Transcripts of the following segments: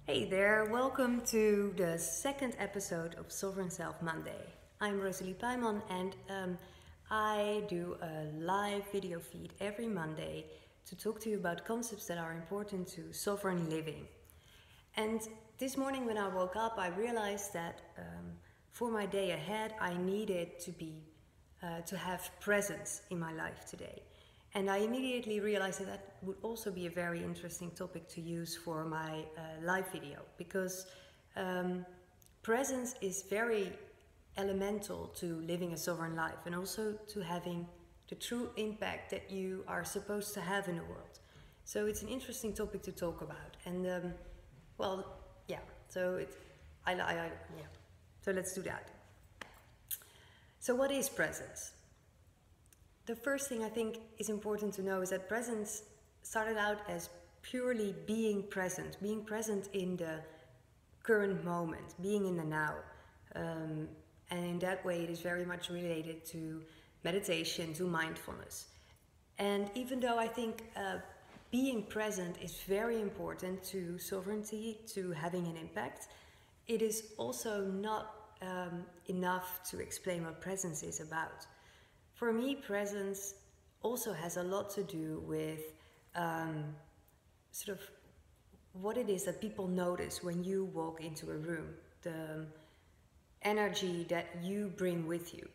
Hey there, welcome to the second episode of Sovereign Self Monday. I'm Rosalie Pijman and I do a live video feed every Monday to talk to you about concepts that are important to sovereign living. And this morning when I woke up, I realized that for my day ahead, I needed to have presence in my life today. And I immediately realized that would also be a very interesting topic to use for my live video, because presence is very elemental to living a sovereign life and also to having the true impact that you are supposed to have in the world. So it's an interesting topic to talk about. And so so let's do that. So what is presence? The first thing I think is important to know is that presence started out as purely being present in the current moment, being in the now. And in that way it is very much related to meditation, to mindfulness. And even though I think being present is very important to sovereignty, to having an impact, it is also not enough to explain what presence is about. For me, presence also has a lot to do with sort of what it is that people notice when you walk into a room, the energy that you bring with you.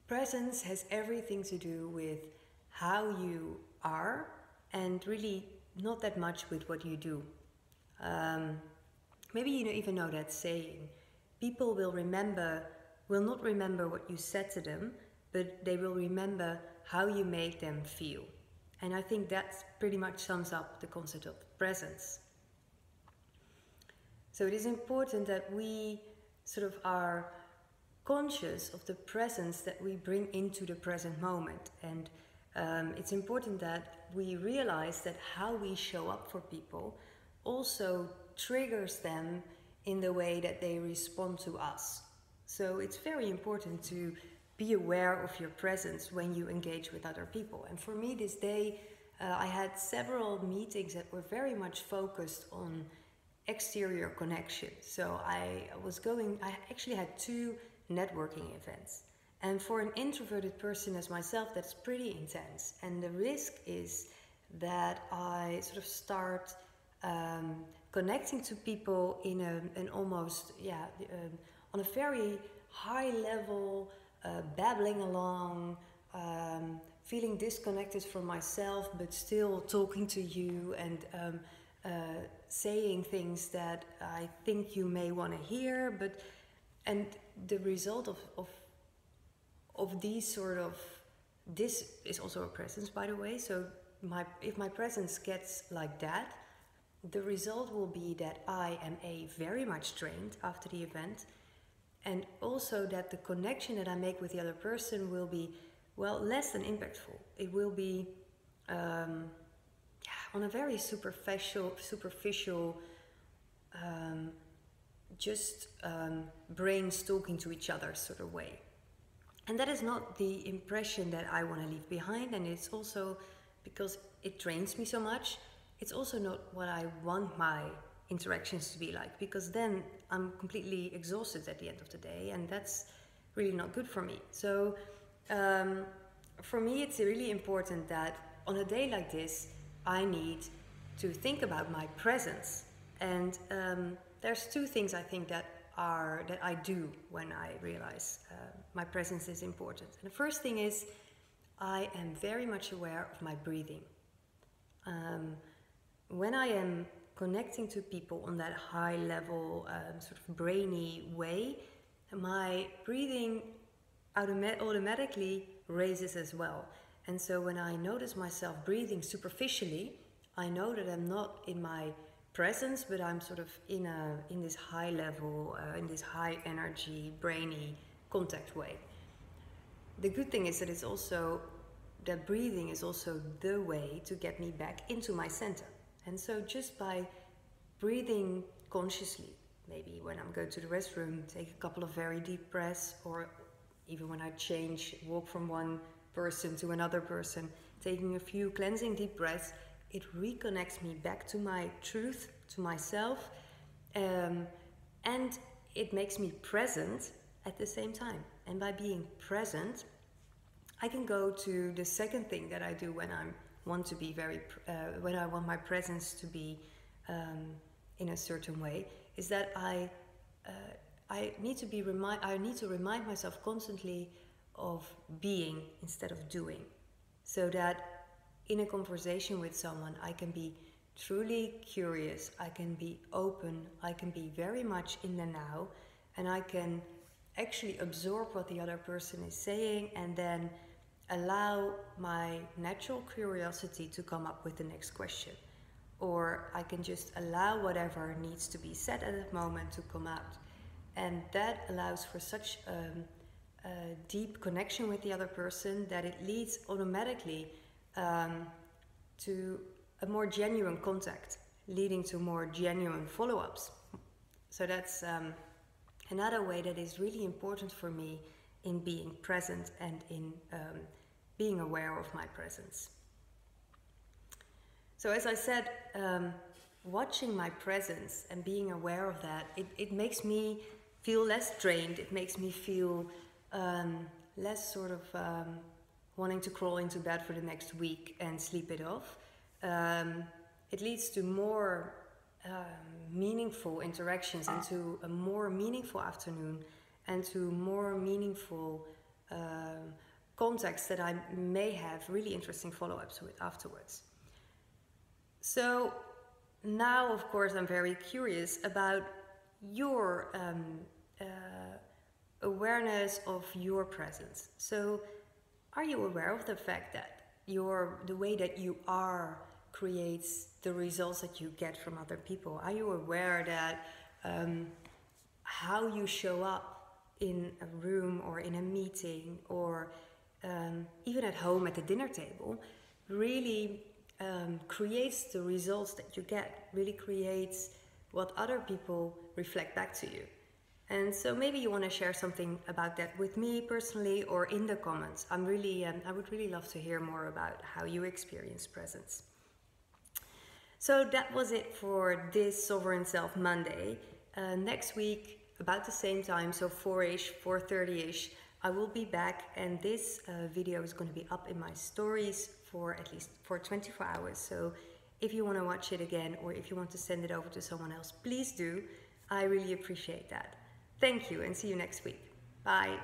Presence has everything to do with how you are and really not that much with what you do. Maybe you don't even know that saying. People will not remember what you said to them, but they will remember how you made them feel. And I think that pretty much sums up the concept of presence. So it is important that we sort of are conscious of the presence that we bring into the present moment. And it's important that we realize that how we show up for people also triggers them in the way that they respond to us. So it's very important to be aware of your presence when you engage with other people. And for me this day, I had several meetings that were very much focused on exterior connection. So I actually had 2 networking events. And for an introverted person as myself, that's pretty intense. And the risk is that I sort of start connecting to people in on a very high level, babbling along, feeling disconnected from myself, but still talking to you and saying things that I think you may want to hear. And the result of this is also a presence, by the way. So if my presence gets like that, the result will be that I am very much drained after the event. And also that the connection that I make with the other person will be, less than impactful. It will be on a very superficial, brains talking to each other sort of way. And that is not the impression that I want to leave behind. And it's also because it drains me so much. It's also not what I want my interactions to be like, because then I'm completely exhausted at the end of the day, and that's really not good for me. So for me it's really important that on a day like this I need to think about my presence. And there's 2 things I think that I do when I realize my presence is important. And the first thing is I am very much aware of my breathing. When I am connecting to people on that high level, sort of brainy way, my breathing automatically raises as well. And so when I notice myself breathing superficially, I know that I'm not in my presence, but I'm sort of in this high level, in this high energy, brainy contact way. The good thing is that breathing is also the way to get me back into my center. And so just by breathing consciously, maybe when I'm going to the restroom, take a couple of very deep breaths, or even when I walk from one person to another person, taking a few cleansing deep breaths it reconnects me back to my truth, to myself, and it makes me present at the same time. And by being present, I can go to the second thing that I do when I want to be when I want my presence to be in a certain way, is that I need to remind myself constantly of being instead of doing, so that in a conversation with someone I can be truly curious, I can be open, I can be very much in the now, and I can actually absorb what the other person is saying and then allow my natural curiosity to come up with the next question. Or I can just allow whatever needs to be said at that moment to come out. And that allows for such a deep connection with the other person that it leads automatically to a more genuine contact, leading to more genuine follow-ups. So that's another way that is really important for me in being present and in being aware of my presence. So as I said, watching my presence and being aware of that, it makes me feel less drained. It makes me feel less sort of wanting to crawl into bed for the next week and sleep it off. It leads to more meaningful interactions and to a more meaningful afternoon and to more meaningful contacts that I may have really interesting follow-ups with afterwards. So now, of course, I'm very curious about your awareness of your presence. So are you aware of the fact that the way that you are creates the results that you get from other people? Are you aware that how you show up in a room or in a meeting or even at home at the dinner table really creates the results that you get, really creates what other people reflect back to you? And so maybe you want to share something about that with me personally or in the comments. I would really love to hear more about how you experience presence. So that was it for this Sovereign Self Monday. Next week, about the same time, so 4-ish, 4:30-ish, I will be back, and this video is going to be up in my stories for at least 24 hours. So if you want to watch it again or if you want to send it over to someone else, please do. I really appreciate that. Thank you, and see you next week. Bye.